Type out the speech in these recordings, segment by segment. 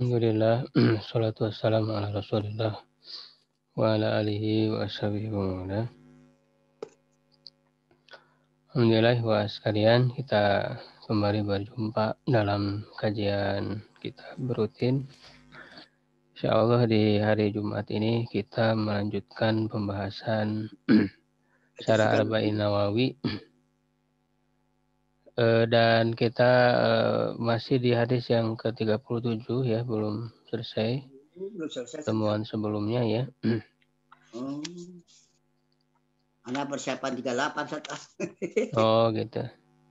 Alhamdulillah, salatu wassalamu ala Rasulillah wa ala alihi wa ashabihi wa mawala. Alhamdulillah wa sekalian, kita kembali berjumpa dalam kajian kita berutin. Insyaallah di hari Jumat ini kita melanjutkan pembahasan Syarah Arba'in Nawawi. Dan kita masih di hadis yang ke-37 ya, belum selesai. Temuan sebelumnya ya. Anak persiapan 38 Ustaz. Oh gitu.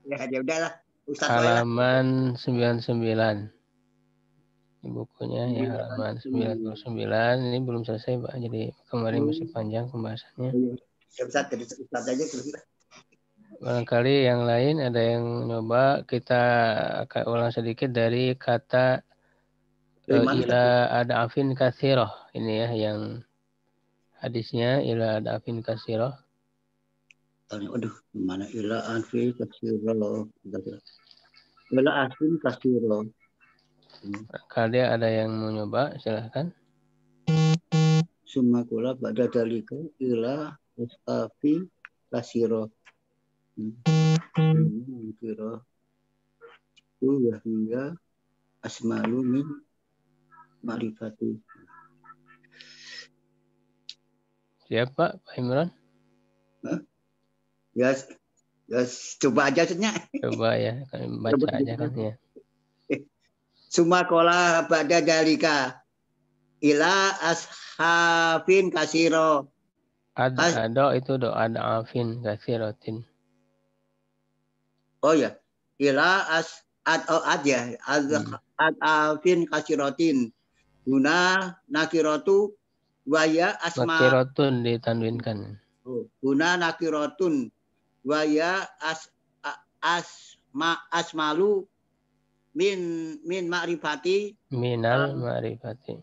Ya udahlah. Ustaz Halaman 99. Ini bukunya ya halaman 99. Ini belum selesai Pak. Jadi kemarin masih panjang pembahasannya. Ustaz aja Barangkali yang lain ada yang nyoba, kita akan ulang sedikit dari kata ila ad'afin katsirah. Ini ya yang hadisnya ila ad'afin katsirah. Aduh, mana ila anfi kasiro. Ila asin kasiro. Kalau ada yang mau nyoba, silahkan. Sumakula pada dalika ila afi kasiro. Kira wahia asmalu min ma'rifati. Siapa Pak Imran? Ya, coba aja sebenarnya. Coba ya, baca aja kan ya. Sumakola pada dalika ila ashafin kasiro. Ada itu do ad'afin katsiratin. Oh ya, ila ya ad'afin kasirotin. Guna nakiratu waya asma. Nakirotun ditanwinkan. Guna nakirotun waya asmalu min ma'rifati. Minal ma'rifati.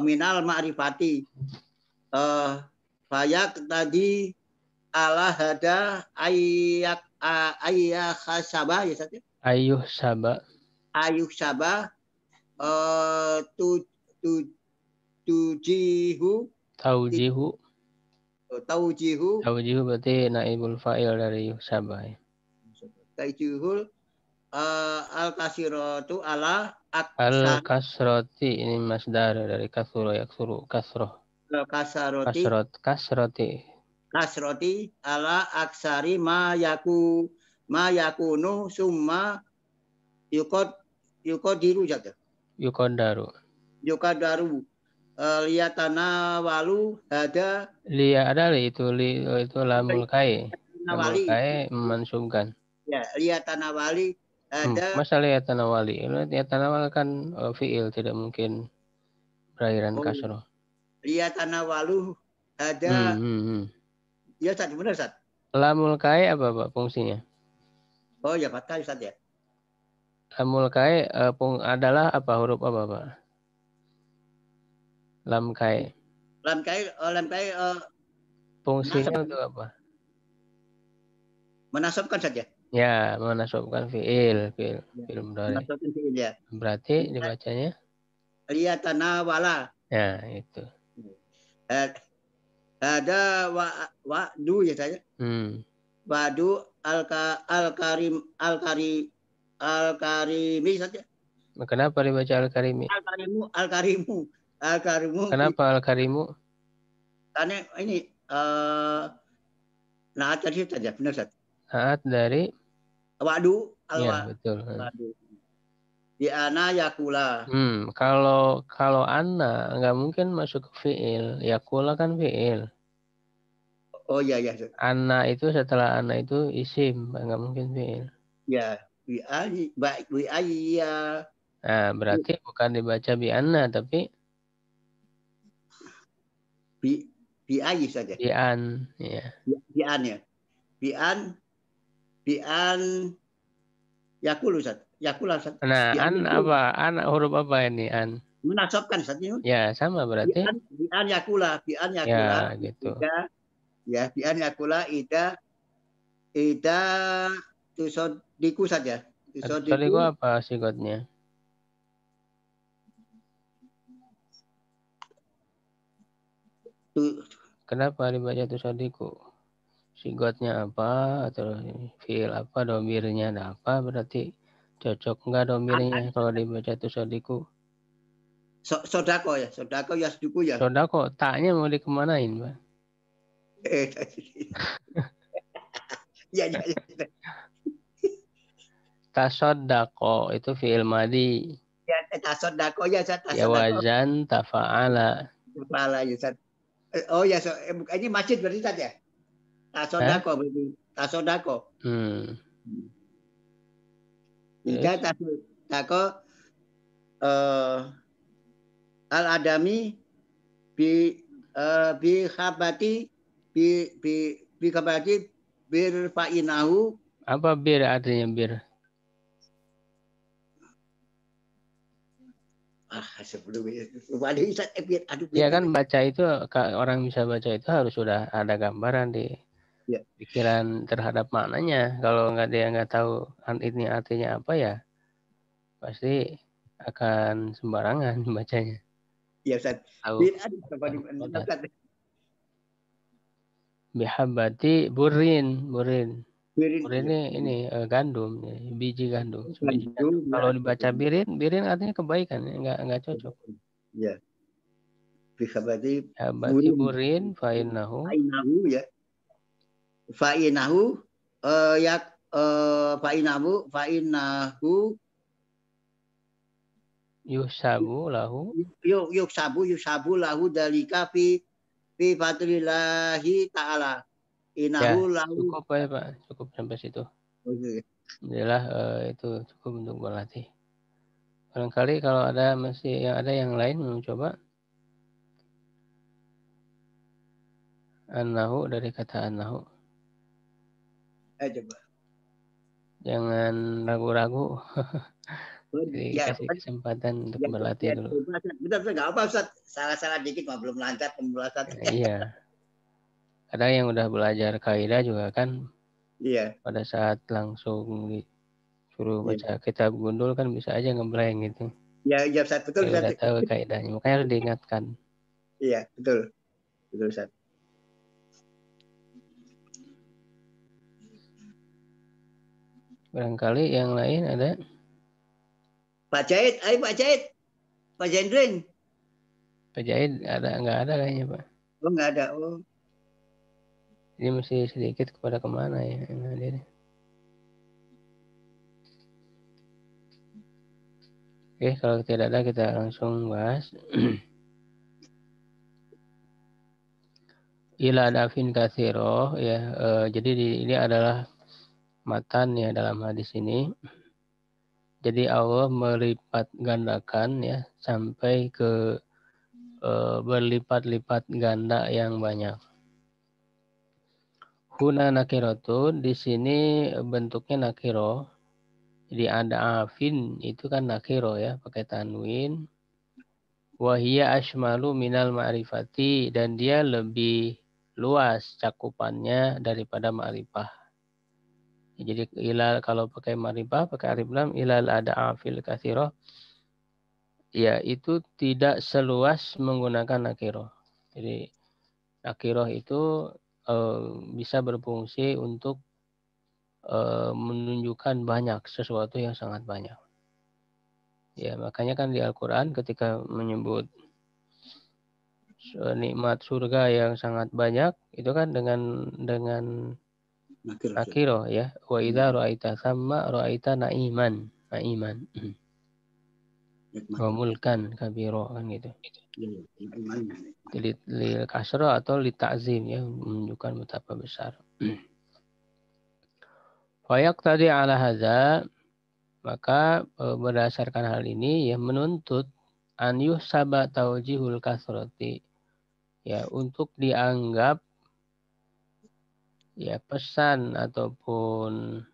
Minal ma'rifati. Fayak tadi ala hada ayyak sabah ya saja. Ayuh sabah. Ayuh sabah tujihu. Taujihu berarti naibul fa'il dari yuhsabah. Taijihul al-kasiratu ala al-kasroti, ini masdar dari kasuro yaksuru kasroh. Kasroti ala aksari ma yakunu summa yukodiru jatuh. Yukadaru liyatana walu ada itu lamul kai. Lamul kai memansubkan. Ya, liyatana wali ada. Masa liyatana wali? Liyatana wali kan fiil, tidak mungkin berakhiran kasroh. Liyatana walu ada. Ya, Ustaz, benar, Ustaz. Lamul kai apa Pak fungsinya? Oh ya, fathah Ustaz ya. Lamul kai adalah apa, huruf apa Pak? Lam kai. Lam kai fungsinya untuk apa? Menasabkan saja. Ya, menasabkan fiil mudhari. Menasabkan fiil ya. Berarti dibacanya liyatana wala. Ya, itu. Ada wa'du ya saya. Wa'du al-karimi saja. Kenapa dibaca al-karimi? Al-karimu. Kenapa al-karimu? Karena ini naat tadi saja, benar Ustaz. Naat dari wa'du. Ya, betul. Wa'du. Di ana yakula. Kalau ana nggak mungkin masuk ke fiil. Yakula kan fiil. Oh iya. Ana itu setelah ana itu isim, nggak mungkin fiil. Ya, bi ayya. Nah, berarti bukan dibaca bi ana tapi bi ayyi saja. Bi an, ya. Bi an ya. Bi an yakulu Ustaz. Yakula Ustaz. Nah, an apa? An huruf apa ini an? Menasabkan Ustaz. Ya, sama berarti. Bi an yakula. Ya, gitu. Ya, bi an yakula ida tusodiku saja. Tusodiku apa sigotnya? Kenapa dibaca tusadiku? Sigotnya apa, terus fiil apa, domirnya ada apa, berarti cocok enggak domirnya kalau dibaca tusadiku? Sodako ya, sodako yasduku ya. Sodako, taknya mau dikemanain, Pak? Ya. Tasodako itu fiil madi. Ya, tasodako ya, Ya wazan tafa'ala. Kepala ya, oh ya, ini masjid berarti Ustaz ya? Tasodako berarti. Tasodako. Ida tasodako al-adami bi khabati bi khabati bir fa'inahu. Apa bir artinya bir? Sebelum ya kan baca itu, orang bisa baca itu harus sudah ada gambaran di pikiran terhadap maknanya. Kalau dia nggak tahu ini artinya apa ya, pasti akan sembarangan bacanya. Ya Ustaz. Bihabati burin. Burin ini gandum, biji gandum. Kalau dibaca birin artinya kebaikan, nggak cocok. Ya. Bihabati burin fa'innahu ya. Fa'inahu fa'inahu yusabu lahu dalika fi fadlillahi ta'ala. Inahu lahu. Cukup ya Pak, cukup sampai situ. Inilah itu cukup untuk berlatih. Barangkali kalau masih yang lain mau coba. An-nahu, dari kata an-nahu. Coba. Jangan ragu-ragu. Jadi kasih kesempatan untuk berlatih dulu. Betul, nggak apa Ustaz. Salah-salah dikit mah belum lancar pembahasan. Iya. Kadang yang udah belajar kaidah juga kan. Iya. Pada saat langsung disuruh baca kitab gundul kan bisa aja ngeblank gitu. Iya, Ustaz, betul Ustaz. Udah tahu kaidahnya, makanya harus diingatkan. Iya, betul. Betul Ustaz. Barangkali yang lain ada? Pak Jahid, ayo Pak Jahid. Pak Jendrin. Pak Jahid nggak ada kayaknya Pak. Oh nggak ada. Oh. Ini masih sedikit kepada kemana ya yang hadir. Oke, kalau tidak ada kita langsung bahas. Ila dafin katsiroh ya. Jadi ini adalah matan ya dalam hadis ini. Jadi Allah melipat gandakan ya sampai ke berlipat-lipat ganda yang banyak. Huna nakirotun, di sini bentuknya nakiro. Jadi ada afin itu kan nakiro ya, pakai tanwin. Wahia ashmalu minal ma'rifati, dan dia lebih luas cakupannya daripada ma'rifah. Jadi ilal kalau pakai ma'rifah, pakai alif lam, ilal ada afil katsiroh, ya itu tidak seluas menggunakan nakiro. Jadi nakiro itu bisa berfungsi untuk menunjukkan banyak, sesuatu yang sangat banyak. Ya makanya kan di Al-Quran ketika menyebut nikmat surga yang sangat banyak itu kan dengan nakiro ya. Wa idza ra'aita thamma ra'aita na'iman. Wa mulkan kabiro kan gitu. Li kasro atau li ta'zim ya, menunjukkan betapa besar. Fayak tadi ala hadza, maka berdasarkan hal ini ya menuntut an yuhsaba taujihul kasrati, ya untuk dianggap ya pesan ataupun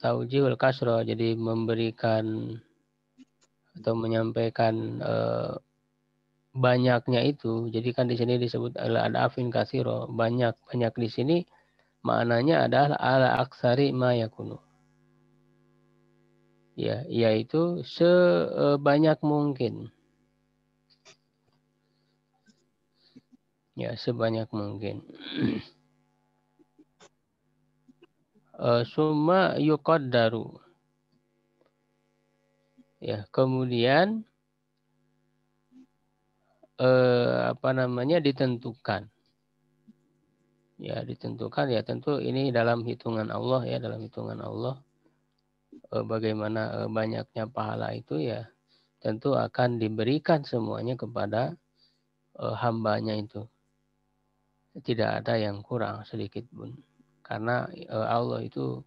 taujihul kasro, jadi memberikan atau menyampaikan banyaknya itu. Jadi kan di sini disebut ada afin kasiro, banyak di sini maknanya adalah ala aksari ma yakunu. Ya, yaitu sebanyak mungkin. Ya, sebanyak mungkin. Summa yuqaddaru. Ya, kemudian ditentukan. Ya, ditentukan ya tentu ini dalam hitungan Allah ya, dalam hitungan Allah. Bagaimana banyaknya pahala itu ya tentu akan diberikan semuanya kepada hambanya itu. Tidak ada yang kurang sedikit pun. Karena Allah itu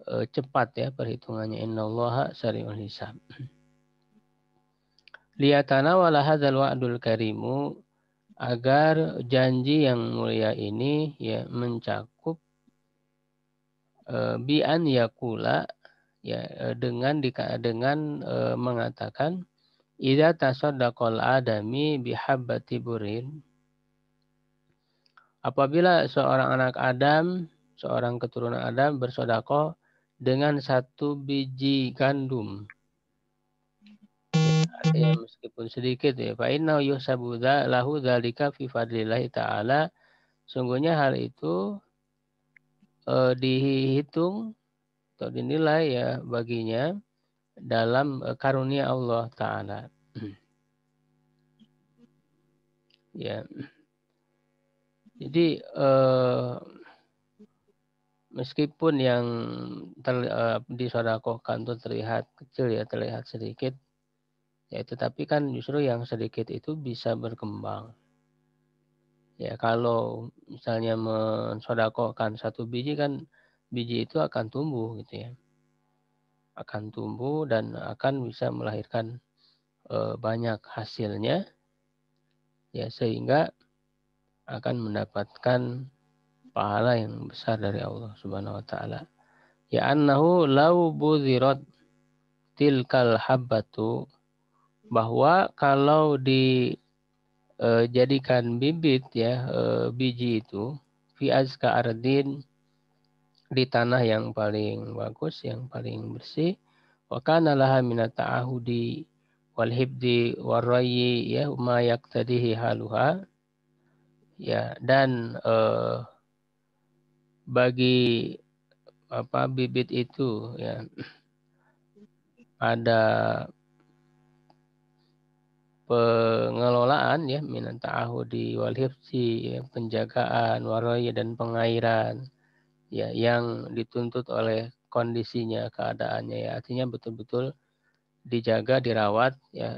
cepat ya perhitungannya. Innallaha sari'ul hisab. Liyatanawala hadzal wa'dul karimu, agar janji yang mulia ini ya mencakup bi an yakula ya dengan mengatakan idza tasaddaqal adami bihabbati burin, apabila seorang anak Adam, seorang keturunan Adam bersedekah dengan satu biji gandum. Artinya meskipun sedikit ya. Fa inna yusabu lahu dzalika fi fadlillahi ta'ala. Sungguhnya hal itu dihitung atau dinilai ya baginya dalam karunia Allah Ta'ala. Ya. Jadi meskipun yang disodakohkan itu terlihat kecil ya, terlihat sedikit, ya tetapi kan justru yang sedikit itu bisa berkembang. Ya kalau misalnya mensodakohkan satu biji kan biji itu akan tumbuh gitu ya. Akan tumbuh dan akan bisa melahirkan banyak hasilnya ya sehingga akan mendapatkan pahala yang besar dari Allah Subhanahu wa taala. Ya annahu law budhirat tilkal habbatu, bahwa kalau dijadikan bibit ya biji itu fi azka ardin, di tanah yang paling bagus, yang paling bersih, wa kana laha minat ta'ahudi wal hibdi warayyi ya ma yaqtadihi haluha, ya dan bagi bibit itu ya ada pengelolaan ya minat ta'ahudi wal hifzi ya, penjagaan waraya dan pengairan ya yang dituntut oleh kondisinya, keadaannya ya, artinya betul-betul dijaga, dirawat ya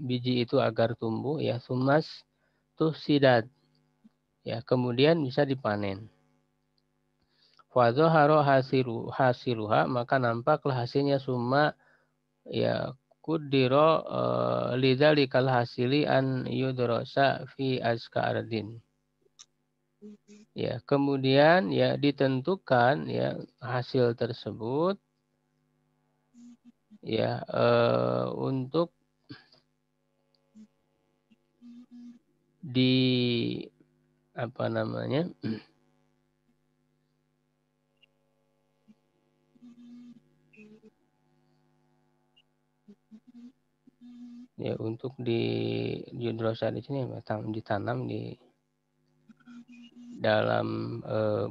biji itu agar tumbuh ya, sumas tuh sidat ya, kemudian bisa dipanen. Fadhahara hasiluha, maka nampaklah hasilnya, summa ya kudiro lidzalikal hasili an yudrosa fi azka ardin. Ya, kemudian ya ditentukan ya hasil tersebut ya untuk di ya untuk di yudrosa di sini ditanam di dalam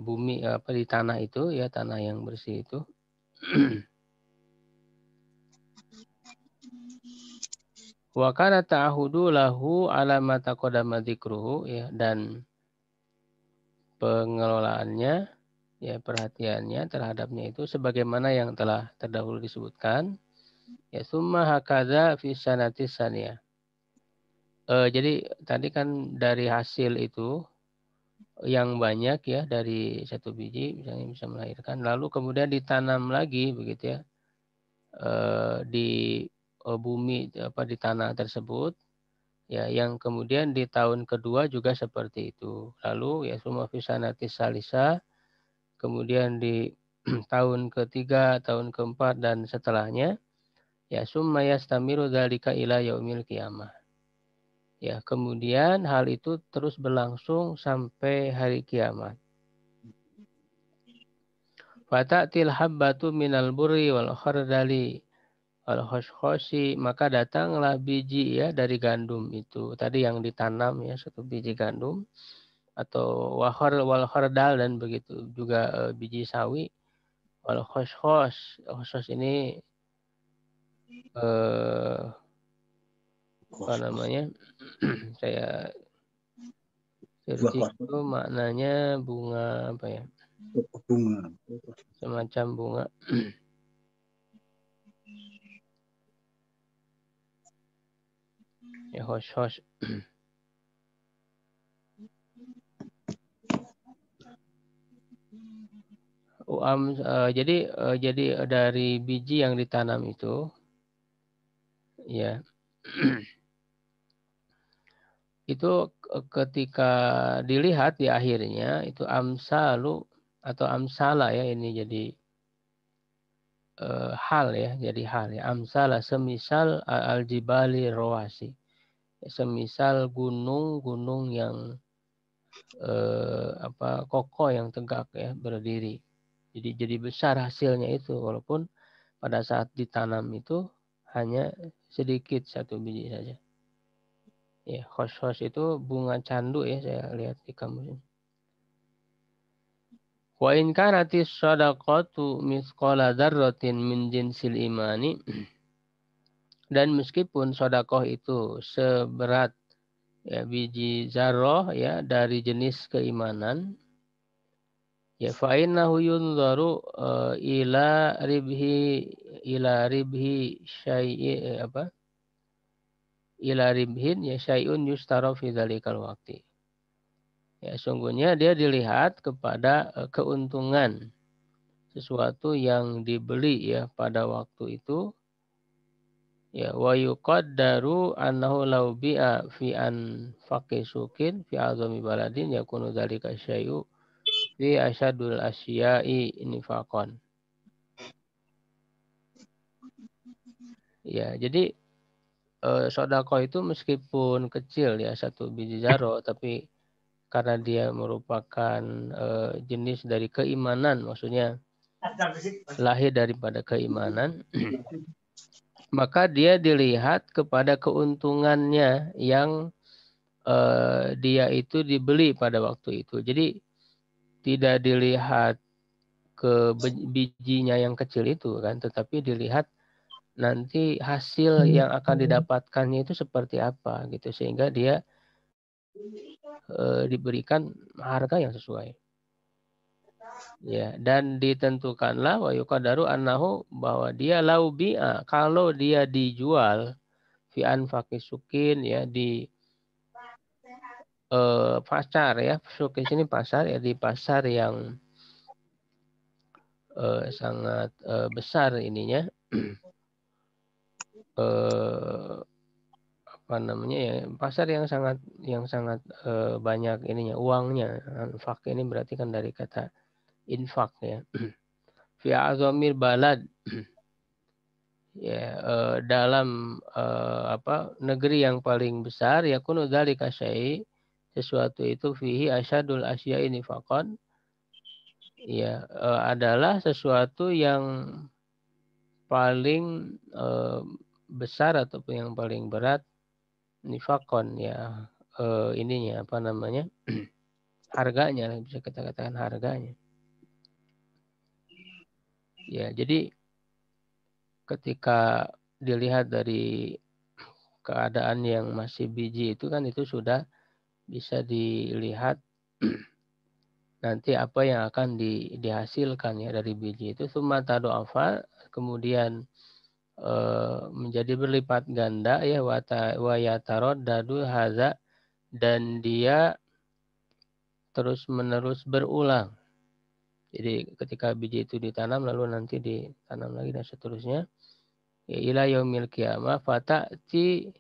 bumi di tanah itu ya, tanah yang bersih itu. Wa kana ta'ahudu lahu ala ma taqaddama dzikruhu ya, dan pengelolaannya ya, perhatiannya terhadapnya itu sebagaimana yang telah terdahulu disebutkan ya, summa hakadza fi sanati saniyah. Jadi tadi kan dari hasil itu yang banyak ya, dari satu biji misalnya bisa melahirkan, lalu kemudian ditanam lagi begitu ya di bumi di tanah tersebut ya, yang kemudian di tahun kedua juga seperti itu, lalu ya summa fi sanati salisa, kemudian di tahun ketiga, tahun keempat dan setelahnya ya, summa yastamiru dzalika ila yaumil qiyamah. Ya, kemudian hal itu terus berlangsung sampai hari kiamat. Fata'til habbatu minal burri wal khardali Al-khoshi, maka datanglah biji ya dari gandum itu. Tadi yang ditanam ya, satu biji gandum. Atau wal khardal dan begitu juga biji sawi. Wal khosh. Khosh ini apa namanya? Saya searching itu maknanya bunga apa ya? Bunga. Semacam bunga. Ya khosh. Jadi dari biji yang ditanam itu ya itu ketika dilihat di akhirnya itu amsalu atau amsala ya, ini jadi hal ya, jadi hal ya, amsala semisal al-jibali rawasi, semisal gunung-gunung yang kokoh, yang tegak ya, berdiri. Jadi besar hasilnya itu, walaupun pada saat ditanam itu hanya sedikit, satu biji saja. Ya, khosh itu bunga candu ya, saya lihat di kamus ini. Wa in kanatis shadaqatu misqala dzarratin min jinsil imani, dan meskipun sedekah itu seberat ya biji zarrah ya dari jenis keimanan, ya fa innahu yunzaru ila ribhi syai'i ila ribhin ya syai'un yustara fi dzalikal waqti. Ya sungguhnya dia dilihat kepada keuntungan sesuatu yang dibeli ya pada waktu itu. Ya, wa yuqaddaru annahu law bi'a fi anfaqi sukin fi azami baladin yakunu dzalika syai'u fi asyadul asya'i nifaqan. Ya, jadi sedekah itu meskipun kecil ya, satu biji zaro, tapi karena dia merupakan jenis dari keimanan, maksudnya lahir daripada keimanan, maka dia dilihat kepada keuntungannya yang dia itu dibeli pada waktu itu. Jadi tidak dilihat ke bijinya yang kecil itu kan, tetapi dilihat nanti hasil yang akan didapatkannya itu seperti apa gitu, sehingga dia diberikan harga yang sesuai. Ya, dan ditentukanlah wa yuqadaru annahu, bahwa dia lau bi'a, kalau dia dijual fi anfaqi sukin ya, di pasar ya, sukin sini pasar ya, di pasar yang sangat besar ininya, apa namanya ya, pasar yang sangat banyak ininya, uangnya. Infak ini berarti kan dari kata infak ya. Fi azamil balad ya, dalam negeri yang paling besar, yakunu dzalika syai', sesuatu itu fihi asyadul asya'i nifaqan ya, adalah sesuatu yang paling besar ataupun yang paling berat nifakon ya, ininya apa namanya, harganya, bisa kita katakan harganya. Ya, jadi ketika dilihat dari keadaan yang masih biji itu kan, itu sudah bisa dilihat nanti apa yang akan dihasilkan ya dari biji itu. Summa tadu'afa, kemudian menjadi berlipat ganda ya, wa yataroddadu hadza, dan dia terus menerus berulang. Jadi ketika biji itu ditanam lalu nanti ditanam lagi dan seterusnya. Ya ila yaumil qiyamah fata'ti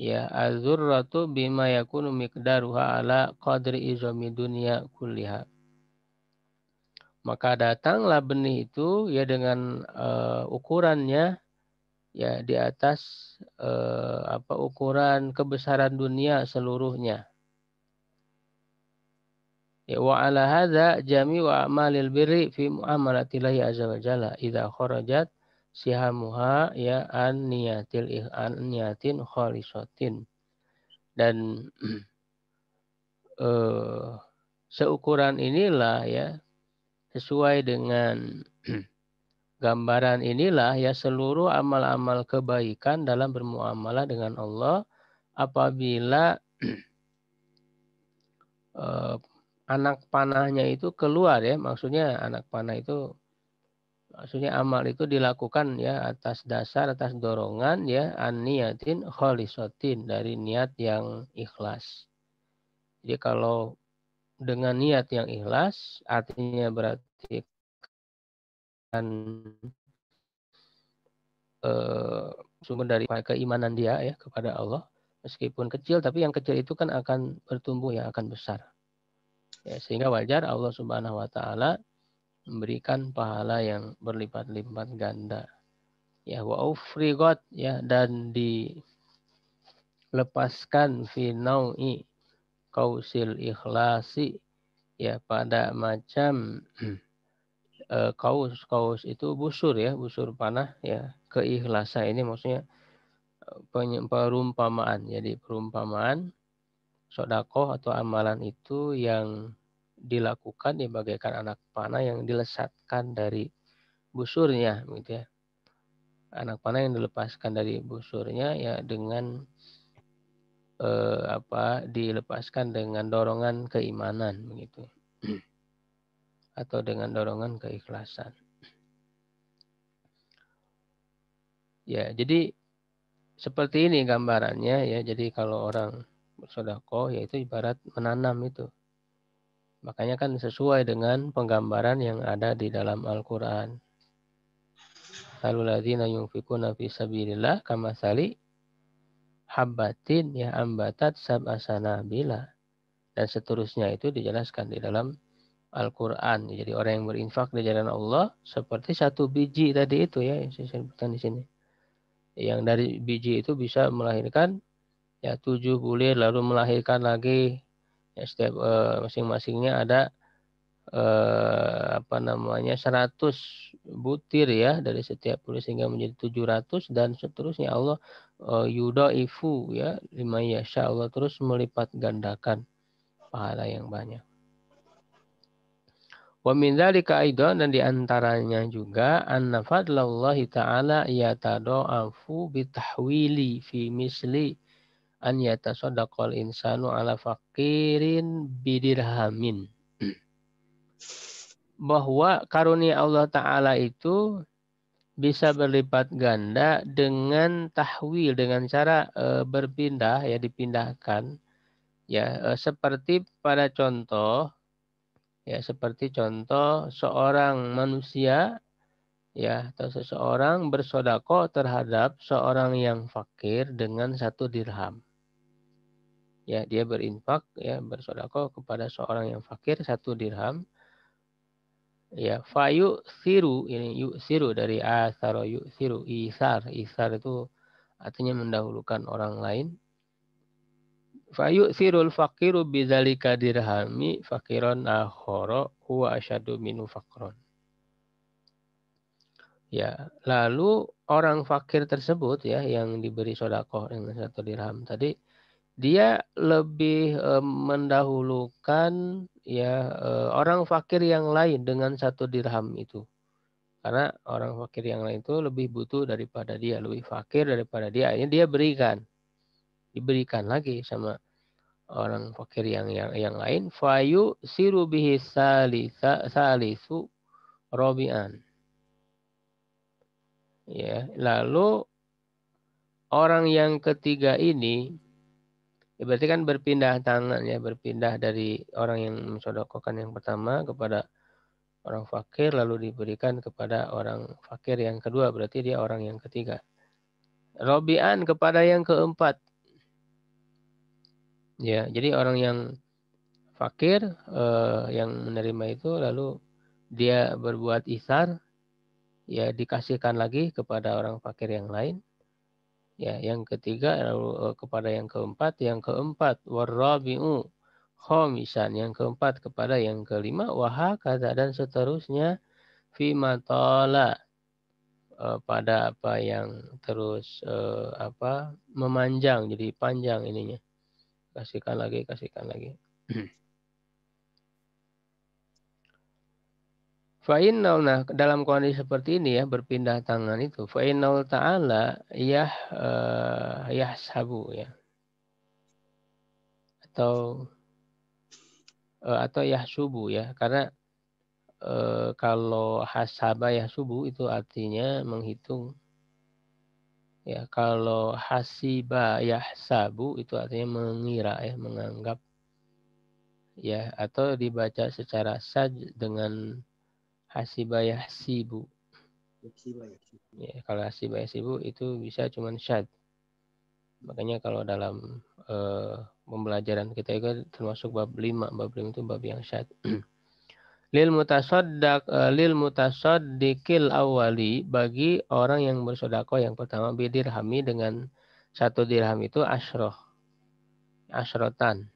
ya azurratu bima yakunu miqdaruha ala qadri izami dunya kulliha. Maka datanglah benih itu ya dengan ukurannya ya di atas ukuran kebesaran dunia seluruhnya. Ya, wa ala hadza jami wa amalil birri fi muamalatillahi azza wa jalla idza kharajat sihamuha ya an niyatin khalisatin. Dan seukuran inilah ya, sesuai dengan gambaran inilah ya seluruh amal-amal kebaikan dalam bermuamalah dengan Allah apabila anak panahnya itu keluar ya, maksudnya anak panah itu maksudnya amal itu dilakukan ya atas dorongan ya an-niyatin khalisatin, dari niat yang ikhlas. Jadi kalau dengan niat yang ikhlas artinya berarti kan sumber dari keimanan dia ya kepada Allah, meskipun kecil, tapi yang kecil itu kan akan bertumbuh, yang akan besar. Ya, sehingga wajar Allah Subhanahu wa taala memberikan pahala yang berlipat-lipat ganda. Ya, wa ufrigot ya, dan dilepaskan fi nau'i kausil ikhlasi ya, pada macam kaus itu busur ya, busur panah ya, keikhlasan ini maksudnya perumpamaan. Jadi perumpamaan sedekah atau amalan itu yang dilakukan ya bagaikan anak panah yang dilesatkan dari busurnya gitu ya. Anak panah yang dilepaskan dari busurnya ya dengan dilepaskan dengan dorongan keimanan begitu. Atau dengan dorongan keikhlasan. Ya, jadi seperti ini gambarannya ya. Jadi kalau orang bersedekah yaitu ibarat menanam itu. Makanya kan sesuai dengan penggambaran yang ada di dalam Al-Qur'an. Alladzina yunfikuna fi sabilillah kamatsali habbatin ya ambatat sab'a sanabila, dan seterusnya itu dijelaskan di dalam Al-Qur'an. Jadi orang yang berinfak di jalan Allah seperti satu biji tadi itu ya, yang saya sebutkan di sini. Yang dari biji itu bisa melahirkan ya 7 bulir, lalu melahirkan lagi ya, setiap masing-masingnya ada 100 butir ya dari setiap bulir sehingga menjadi 700 dan seterusnya. Allah yudaifu ya lima yasha, Allah terus melipat gandakan pahala yang banyak. Wa min dzalika aidan, dan diantaranya juga anna fadlallahi ta'ala yatada'afu bitahwili fi misli an yatasaddaqal insanu ala faqirin bidirhamin. Bahwa karunia Allah Ta'ala itu bisa berlipat ganda dengan tahwil, dengan cara berpindah ya, dipindahkan ya, seperti pada contoh ya, seperti contoh seorang manusia ya atau seseorang bersedekah terhadap seorang yang fakir dengan 1 dirham. Ya, dia berinfak ya, bersedekah kepada seorang yang fakir 1 dirham. Ya, fayu siru, ini yuk siru dari asaro yuk siru, isar itu artinya mendahulukan orang lain. Fayu sirul fakiru bidzalika dirhami fakiron akhoro huwa asyadu minu fakron. Ya, lalu orang fakir tersebut ya yang diberi sedekah dengan 1 dirham tadi, dia lebih mendahulukan ya orang fakir yang lain dengan 1 dirham itu. Karena orang fakir yang lain itu lebih butuh daripada dia, lebih fakir daripada dia. Akhirnya dia diberikan lagi sama orang fakir yang lain. Fayu siru bihi salisu robian. Ya, lalu orang yang ketiga ini ya berarti kan berpindah tangan ya, berpindah dari orang yang mensedekahkan yang pertama kepada orang fakir, lalu diberikan kepada orang fakir yang kedua, berarti dia orang yang ketiga. Robian kepada yang keempat. Ya, jadi orang yang fakir yang menerima itu lalu dia berbuat isar, ya dikasihkan lagi kepada orang fakir yang lain. Ya, yang ketiga lalu kepada yang keempat warabi'u khamisan, yang keempat kepada yang kelima, wahakadza, dan seterusnya fi matala pada apa yang terus memanjang, jadi panjang ininya. Kasihkan lagi. Fa'innau, nah dalam kondisi seperti ini ya, berpindah tangan itu, fa'innau ta'ala yahsabu ya, atau yahsubu ya, karena kalau hasaba yahsubu itu artinya menghitung ya, kalau hasiba yahsabu itu artinya mengira ya, menganggap ya, atau dibaca secara saj dengan hasiba yahsibu. Ya, kalau hasiba yahsibu itu bisa cuman syad. Makanya kalau dalam pembelajaran kita itu termasuk bab 5. Bab 5 itu bab yang syad. Lil mutasaddiqil awali, bagi orang yang bersedekah yang pertama, bidirhami, dengan 1 dirham itu asyrotan.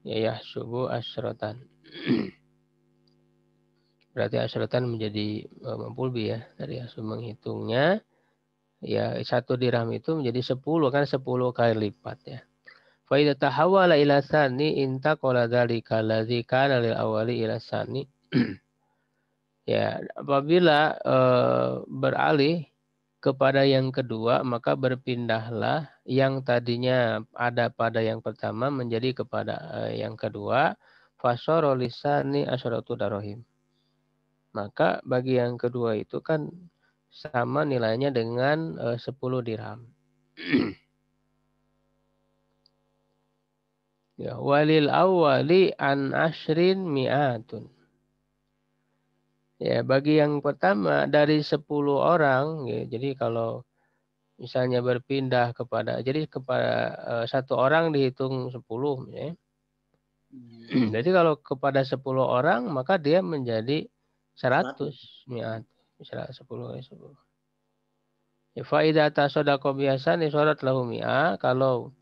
Ya yahsubu asyrotan. Berarti asyrotan menjadi maf'ul bih ya, dari yahsub menghitungnya. Ya 1 dirham itu menjadi 10, kan 10 kali lipat ya. Fa idza tahawwala ila tsani intaqala dzalika allazi kana lil awwali ila tsani. Ya, apabila beralih kepada yang kedua, maka berpindahlah yang tadinya ada pada yang pertama menjadi kepada yang kedua. Fasara lisani asyratu darahim. Maka bagi yang kedua itu kan sama nilainya dengan 10 dirham. Ya, walil awwali an ashrin mi'atun. Ya, bagi yang pertama dari 10 orang, ya, jadi kalau misalnya berpindah kepada, jadi kepada 1 orang dihitung 10 ya. Jadi kalau kepada 10 orang maka dia menjadi 100 mi'at. 10 ya 10. Ya, fa idza tasaddaqa bihasan isyarat lahu mi'ah, kalau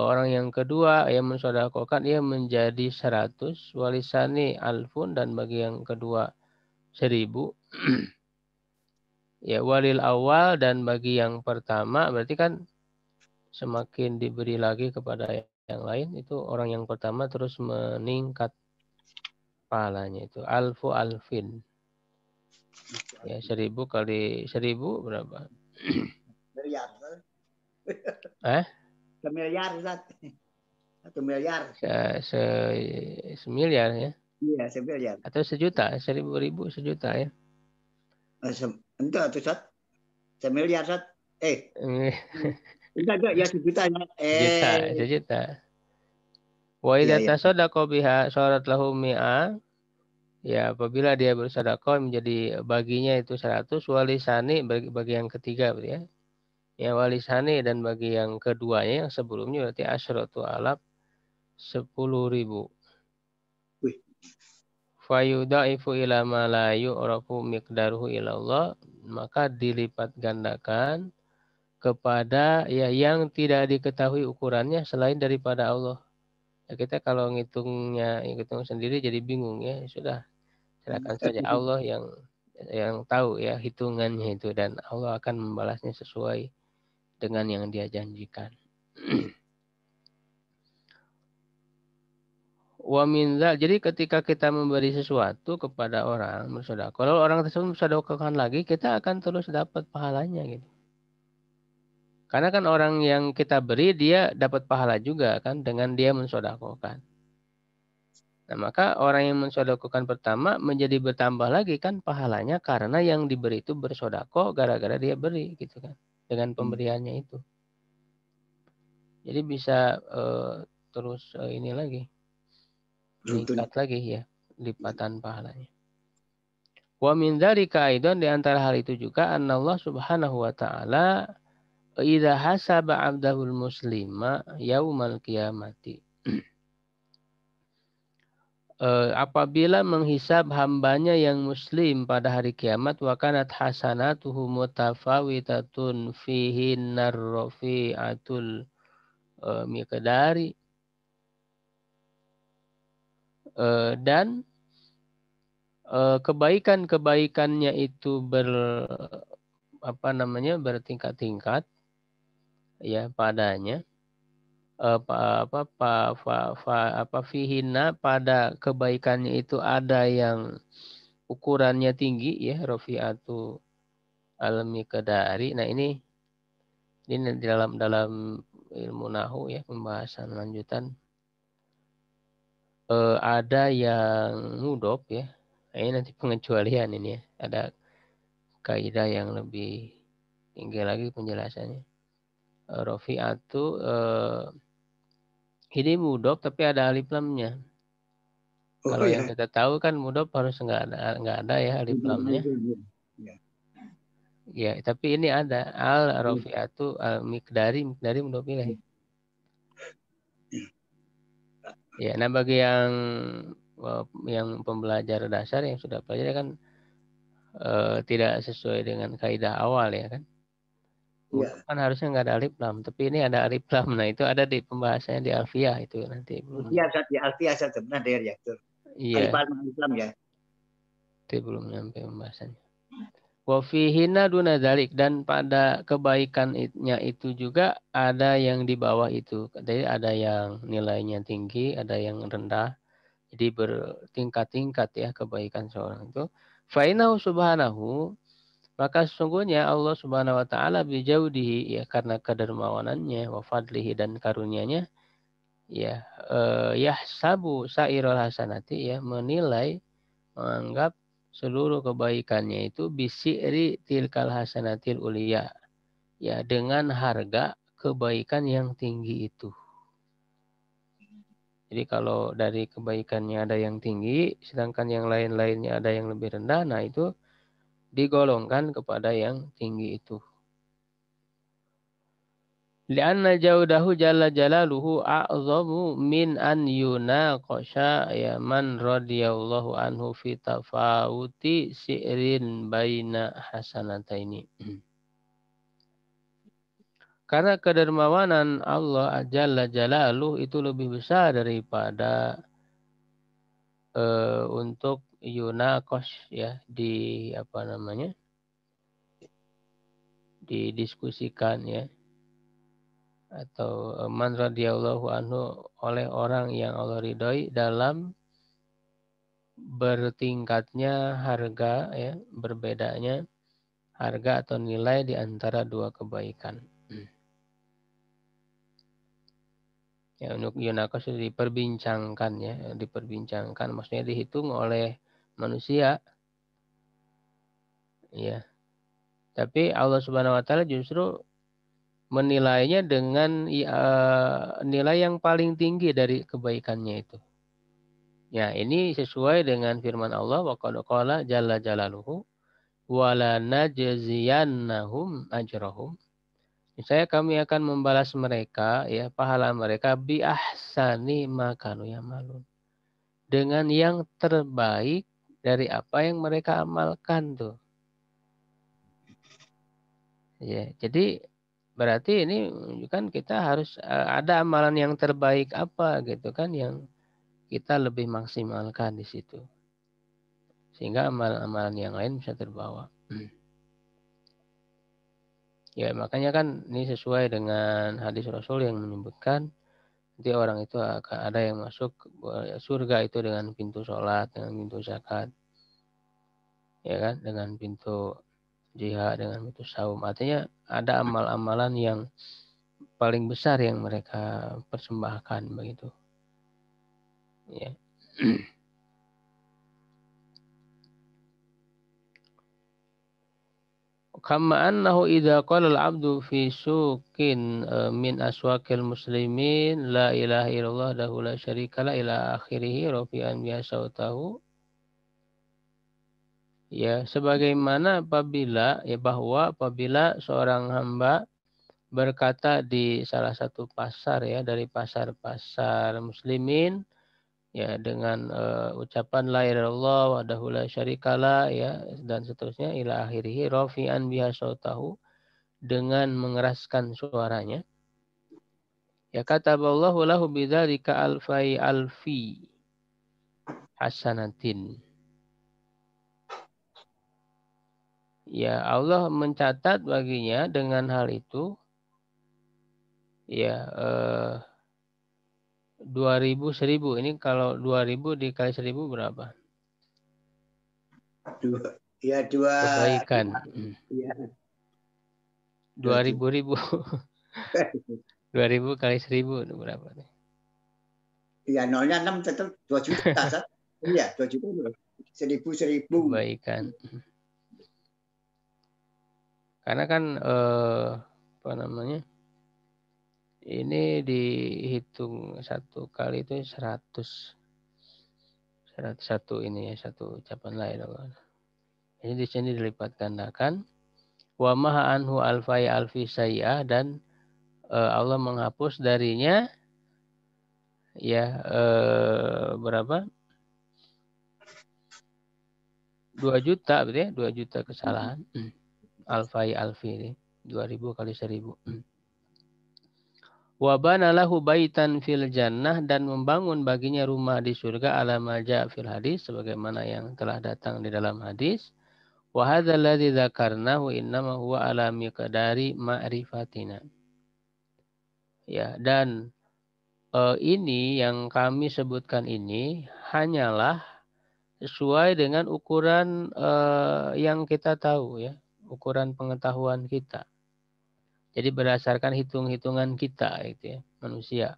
orang yang kedua yang mensedekahkan ia menjadi 100, walisani alfun, dan bagi yang kedua 1000. Ya, walil awal, dan bagi yang pertama berarti kan semakin diberi lagi kepada yang lain, itu orang yang pertama terus meningkat pahalanya, itu alfu alfin. Ya, 1000 kali 1000 berapa? Miliar. Semiliar, Ustaz. 1 miliar. Semiliar ya. Iya, semiliar. Atau sejuta, 1000 sejuta ya. Enggak, Ustaz. Semiliar, Ustaz. Enggak, ya sejuta. Sejuta. Wa idza tasaddaqa biha syarat lahu mi'ah. Ya, apabila dia bersedekah menjadi baginya itu 100, walisani bagi yang ketiga berarti ya. Ya, walisani, dan bagi yang keduanya yang sebelumnya berarti asyratu alaf, 10.000. Fayudaifu ila ma la yu'rafu miqdaruhu ila Allah, maka dilipat gandakan kepada ya yang tidak diketahui ukurannya selain daripada Allah. Ya, kita kalau ngitungnya, hitung sendiri jadi bingung ya. Sudah, serahkan saja Allah yang tahu ya hitungannya itu, dan Allah akan membalasnya sesuai dengan yang dia janjikan. Jadi ketika kita memberi sesuatu kepada orang bersedekah, kalau orang tersebut bersedekahkan lagi, kita akan terus dapat pahalanya gitu. Karena kan orang yang kita beri dia dapat pahala juga kan dengan dia mensedekahkan. Nah, maka orang yang mensedekahkan pertama menjadi bertambah lagi kan pahalanya, karena yang diberi itu bersedekah gara-gara dia beri gitu kan, dengan pemberiannya itu. Jadi bisa terus ini lagi, meningkat lagi ya, lipatan pahalanya. Wa min dzalika aidan, di antara hal itu juga, annallahu subhanahu wa ta'ala idza hasaba 'abdahul muslima yaumal qiyamati. Apabila menghisab hambanya yang muslim pada hari kiamat, wa kanat hasanatuhu mutafawitatun fihin narrafi'atul miqdari, dan kebaikan-kebaikannya itu bertingkat-tingkat ya padanya fihina pada kebaikannya itu ada yang ukurannya tinggi ya rofiatu al-miqdari. Nah ini dalam ilmu nahu ya pembahasan lanjutan ada yang mudhof ya. Nah, ini nanti pengecualian ini ya. Ada kaidah yang lebih tinggi lagi penjelasannya. Rofiatu ini mudhof tapi ada alif lamnya. Oh Kalau yang ya. kita tahu kan mudhof harus nggak ada ya alif lamnya. Ya. Ya, tapi ini ada al rofiatu al miqdari mudhof ilaih. Ya, nah bagi yang pembelajar dasar yang sudah pelajari kan tidak sesuai dengan kaidah awal ya kan. Mudhof Ya. kan harusnya nggak ada alif lam, tapi ini ada alif lam. Nah itu ada di pembahasannya di Alfiyah itu nanti belum. Alfiah saja benar ya. Alif Iya, Islam ya. itu belum nyampe pembahasannya. Wa fihina duna dzalik, dan pada kebaikannya itu juga ada yang di bawah itu. Jadi ada yang nilainya tinggi, ada yang rendah. Jadi bertingkat-tingkat ya kebaikan seorang itu. Fa'inahu subhanahu, maka sesungguhnya Allah subhanahu wa ta'ala bijaudihi ya karena kedermawanannya, wa fadlihi dan karunia-Nya ya yahsabu sairul hasanati ya menganggap seluruh kebaikannya itu bisi'ri tilkal hasanatil ulia ya dengan harga kebaikan yang tinggi itu. Jadi kalau dari kebaikannya ada yang tinggi, sedangkan yang lain-lainnya ada yang lebih rendah, nah itu digolongkan kepada yang tinggi itu. Lianna jaudahu jalla jalaluhu a'zamu min an yunaqasha ya man radiyallahu anhu fi tafawuti si'rin baina hasanataini. Karena kedermawanan Allah jalla jalaluhu itu lebih besar daripada untuk yunaqash ya didiskusikan ya atau man radhiyallahu anhu oleh orang yang Allah ridhoi dalam bertingkatnya harga ya berbedanya harga atau nilai di antara dua kebaikan. Ya untuk yunaqash diperbincangkan ya diperbincangkan maksudnya dihitung oleh manusia ya. Tapi Allah Subhanahu wa taala justru menilainya dengan nilai yang paling tinggi dari kebaikannya itu. Ya, ini sesuai dengan firman Allah wa qad qala jalla jalaluhu wala najziyannahum ajrahum. Saya kami akan membalas mereka ya pahala mereka bi ahsani ma kanu yamalun. Dengan yang terbaik dari apa yang mereka amalkan tuh. Ya, jadi berarti ini menunjukkan kita harus ada amalan yang terbaik apa gitu kan yang kita lebih maksimalkan di situ. Sehingga amalan-amalan yang lain bisa terbawa. Ya makanya kan ini sesuai dengan hadis Rasul yang menyebutkan nanti orang itu akan ada yang masuk surga itu dengan pintu sholat, dengan pintu zakat, ya kan, dengan pintu jihad, dengan pintu saum. Artinya ada amal-amalan yang paling besar yang mereka persembahkan begitu. Ya. Kama annahu idza qala al-'abdu fi suqin min aswaqil muslimin la ilaha illallah dahu la syarika la ila akhirih rafi'an biha sautahu. Ya, sebagaimana bahwa apabila seorang hamba berkata di salah satu pasar ya dari pasar-pasar muslimin ya dengan ucapan la ilaha illallah wahdahu la syarikalah ya dan seterusnya ila akhirih rafi'an biha sautahu dengan mengeraskan suaranya ya kataballahu lahu bidzalika alfi hasanatin ya Allah mencatat baginya dengan hal itu ya 2000 1000. Ini kalau 2000 dikali 1000 berapa? Dua. Kebaikan. Ya, 2000 ribu. 2000 kali 1000 itu berapa nih? Ya, nolnya 6 tetap 2 juta. Iya, 2 juta. 1000. Kebaikan. Karena kan apa namanya? Ini dihitung satu kali itu 100. 101 ini ya, satu ucapan la ilaha. Ini di sini dilipat gandakan. Wa maha anhu alfai alfi sayyah, dan Allah menghapus darinya ya berapa? 2 juta berarti ya, 2 juta kesalahan. Alfai alfi ini 2000 kali 1000. Wa bana lahu baitan fil jannah, dan membangun baginya rumah di surga, ala maja fil hadis, sebagaimana yang telah datang di dalam hadis. Wa hadzal ladzi dzakarnahu innama huwa ala miqdari ma'rifatina. Ya, dan ini yang kami sebutkan ini hanyalah sesuai dengan ukuran yang kita tahu ya, ukuran pengetahuan kita. Jadi berdasarkan hitung-hitungan kita itu ya, manusia.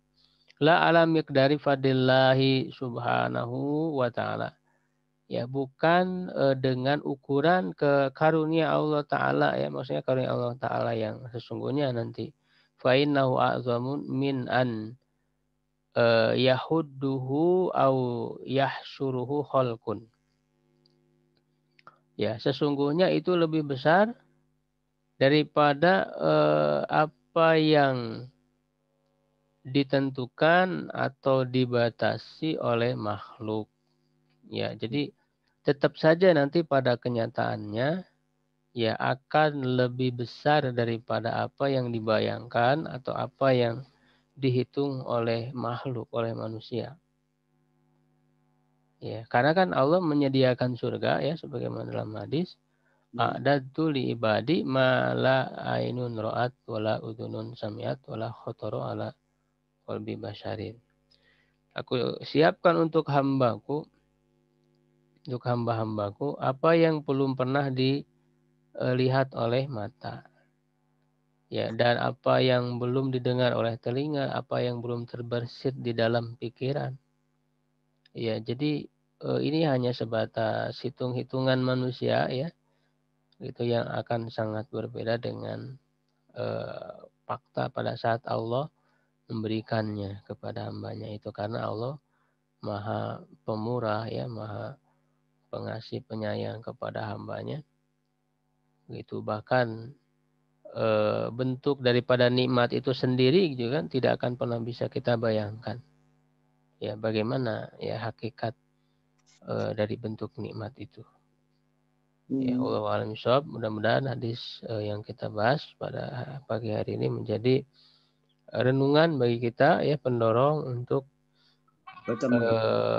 La ala miqdari fadillahi subhanahu wa ta'ala. Ya, bukan dengan ukuran ke karunia Allah Ta'ala ya, maksudnya karunia Allah Ta'ala yang sesungguhnya nanti. Fa innahu a'zamun min an yahudduhu au yahsuruhu khalqun. Ya, sesungguhnya itu lebih besar daripada apa yang ditentukan atau dibatasi oleh makhluk. Ya, jadi tetap saja nanti pada kenyataannya ya akan lebih besar daripada apa yang dibayangkan atau apa yang dihitung oleh makhluk, oleh manusia. Ya, karena kan Allah menyediakan surga ya sebagaimana dalam hadis, a'dadtu li ibadi ma la ainun ra'at wala udhunun sami'at wala khatara ala qalbi basyarin. Aku siapkan untuk hambaku, untuk hamba-hambaku, apa yang belum pernah dilihat oleh mata. Ya, dan apa yang belum didengar oleh telinga, apa yang belum terbersit di dalam pikiran. Ya, jadi ini hanya sebatas hitung-hitungan manusia ya, itu yang akan sangat berbeda dengan fakta pada saat Allah memberikannya kepada hambanya itu, karena Allah maha pemurah ya, maha pengasih penyayang kepada hambanya. Gitu, bahkan bentuk daripada nikmat itu sendiri juga kan tidak akan pernah bisa kita bayangkan. Ya, bagaimana ya hakikat dari bentuk nikmat itu. Ya, Allah alam shawab. Mudah-mudahan hadis yang kita bahas pada pagi hari ini menjadi renungan bagi kita ya, pendorong untuk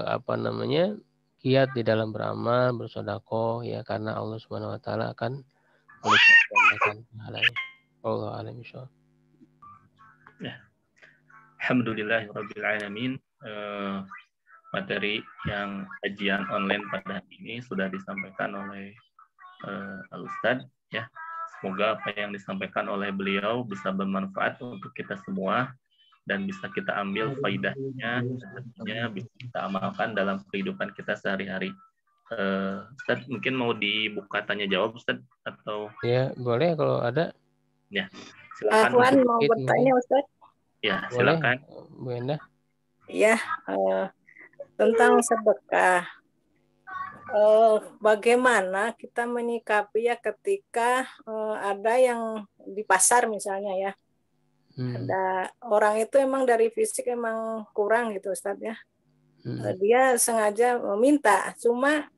apa namanya, giat di dalam beramal, bersedekah ya, karena Allah Subhanahu wa taala akan melipat gandakan pahalanya. Allah alam shawab. Ya. Alhamdulillahirabbil alamin. Materi yang kajian online pada hari ini sudah disampaikan oleh Al-Ustadz ya. Semoga apa yang disampaikan oleh beliau bisa bermanfaat untuk kita semua dan bisa kita ambil faidahnya dan tentunya bisa kita amalkan dalam kehidupan kita sehari-hari. Ustadz, mungkin mau dibuka tanya jawab Ustadz atau? Ya, boleh kalau ada. Ya, silakan. Afwan mau bertanya Ustadz. Ya, boleh, silakan. Bu Endah. Ya, tentang sedekah. Bagaimana kita menyikapi ya ketika ada yang di pasar misalnya ya, ada orang itu emang dari fisik emang kurang gitu Ustadz ya, dia sengaja meminta, cuma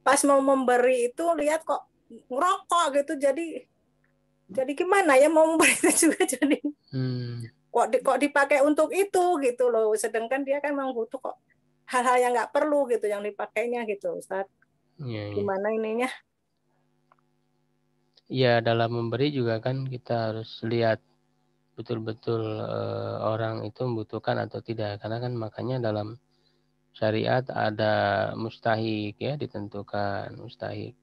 pas mau memberi itu lihat kok ngerokok gitu, jadi gimana ya mau memberi itu juga jadi kok dipakai untuk itu gitu loh, sedangkan dia kan memang butuh kok hal-hal yang nggak perlu gitu yang dipakainya gitu Ustadz. Gimana ininya? ya dalam memberi juga kan kita harus lihat betul-betul orang itu membutuhkan atau tidak. Karena kan makanya dalam syariat ada mustahik ya, ditentukan mustahik,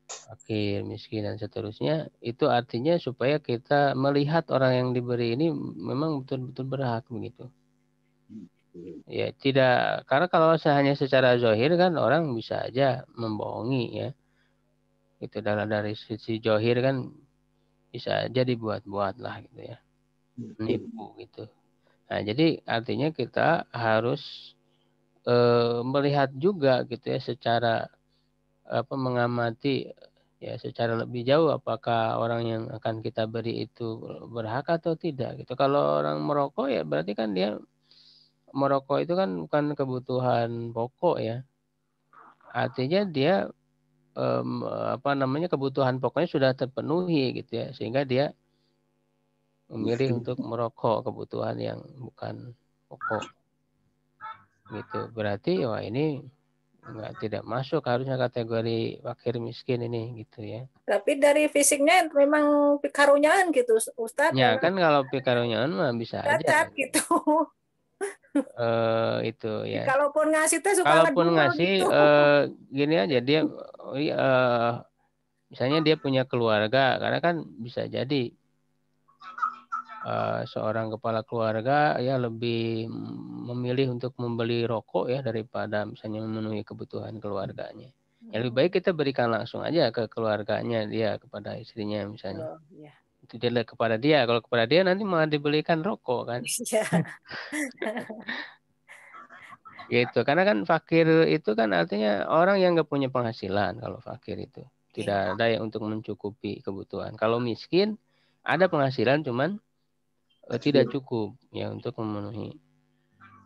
fakir, miskin dan seterusnya. Itu artinya supaya kita melihat orang yang diberi ini memang betul-betul berhak begitu. Ya tidak, karena kalau hanya secara zahir kan orang bisa aja membohongi ya. Itu dari sisi zahir kan bisa aja dibuat-buat lah gitu ya, menipu gitu. Nah jadi artinya kita harus melihat juga gitu ya secara mengamati ya secara lebih jauh apakah orang yang akan kita beri itu berhak atau tidak gitu. Kalau orang merokok ya berarti kan dia merokok itu kan bukan kebutuhan pokok ya. Artinya dia kebutuhan pokoknya sudah terpenuhi gitu ya, sehingga dia memilih untuk merokok kebutuhan yang bukan pokok gitu. Berarti wah ini tidak masuk harusnya kategori fakir miskin ini gitu ya. Tapi dari fisiknya memang pikarunyaan gitu Ustadz. Ya kan kalau pikarunyaan mah bisa aja gitu. itu ya. Kalaupun ngasih teh suka kalaupun ngasih gitu. Gini aja dia misalnya dia punya keluarga, karena kan bisa jadi seorang kepala keluarga ya lebih memilih untuk membeli rokok ya daripada misalnya memenuhi kebutuhan keluarganya. Ya lebih baik kita berikan langsung aja ke keluarganya dia, kepada istrinya misalnya. Itu dia kepada dia. Kalau kepada dia nanti malah dibelikan rokok kan. Gitu. Karena kan fakir itu kan artinya orang yang nggak punya penghasilan. Kalau fakir itu tidak ada yang untuk mencukupi kebutuhan. Kalau miskin ada penghasilan cuman tidak cukup ya untuk memenuhi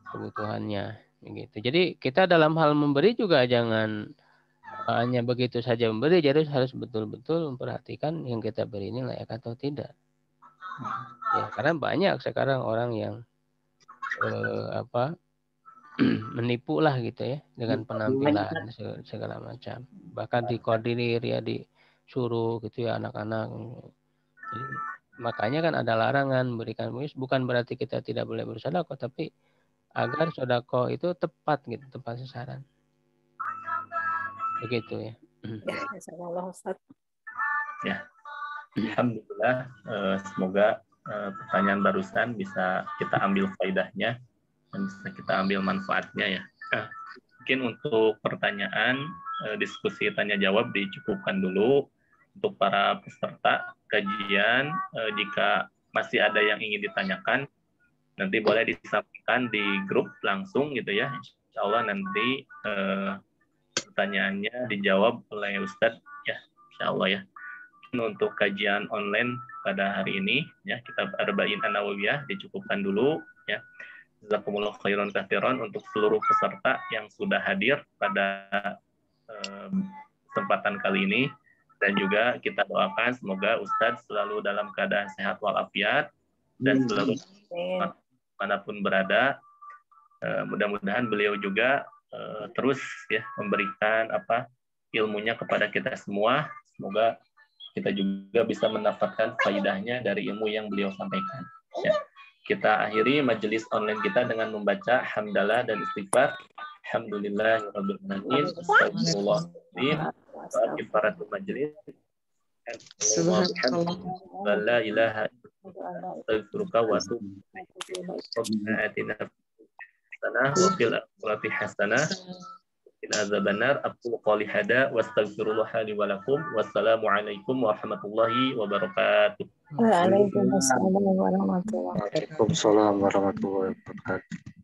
kebutuhannya gitu. Jadi kita dalam hal memberi juga jangan hanya begitu saja memberi, jadi harus betul-betul memperhatikan yang kita beri ini layak atau tidak. Ya, karena banyak sekarang orang yang menipu lah gitu ya dengan penampilan segala macam. Bahkan dikoordinir ya, disuruh gitu ya anak-anak. Jadi, makanya kan ada larangan memberikan bukan berarti kita tidak boleh bersedekah, tapi agar sedekah itu tepat gitu, tepat sasaran. Begitu ya. Ya, alhamdulillah. Semoga pertanyaan barusan bisa kita ambil faedahnya dan bisa kita ambil manfaatnya ya. Mungkin untuk pertanyaan diskusi tanya jawab dicukupkan dulu untuk para peserta kajian. Jika masih ada yang ingin ditanyakan, nanti boleh disampaikan di grup langsung gitu ya. Insya Allah nanti pertanyaannya dijawab oleh Ustadz ya, insya Allah ya. Untuk kajian online pada hari ini ya, kitab Arba'in An-Nawawiyah dicukupkan dulu ya. Jazakumullah khairan katsiran untuk seluruh peserta yang sudah hadir pada kesempatan kali ini, dan juga kita doakan semoga Ustadz selalu dalam keadaan sehat walafiat dan selalu manapun berada. Mudah-mudahan beliau juga terus ya memberikan ilmunya kepada kita semua. Semoga kita juga bisa mendapatkan faedahnya dari ilmu yang beliau sampaikan. Ya. Kita akhiri majelis online kita dengan membaca hamdalah dan istighfar. Alhamdulillahirabbil alamin. Astagfirullahaladzim. Kifaratul majelis. Subhanallah. La ilaha illallah. Astaghfiruka wa atubu ilaik. Wa fil akhirati hasanah in azabannar. Aqulu qouli hada wa astaghfirullah li wa lakum. Wassalamualaikum warahmatullahi wabarakatuh. Waalaikumsalam warahmatullahi wabarakatuh. Waalaikumsalam warahmatullahi wabarakatuh.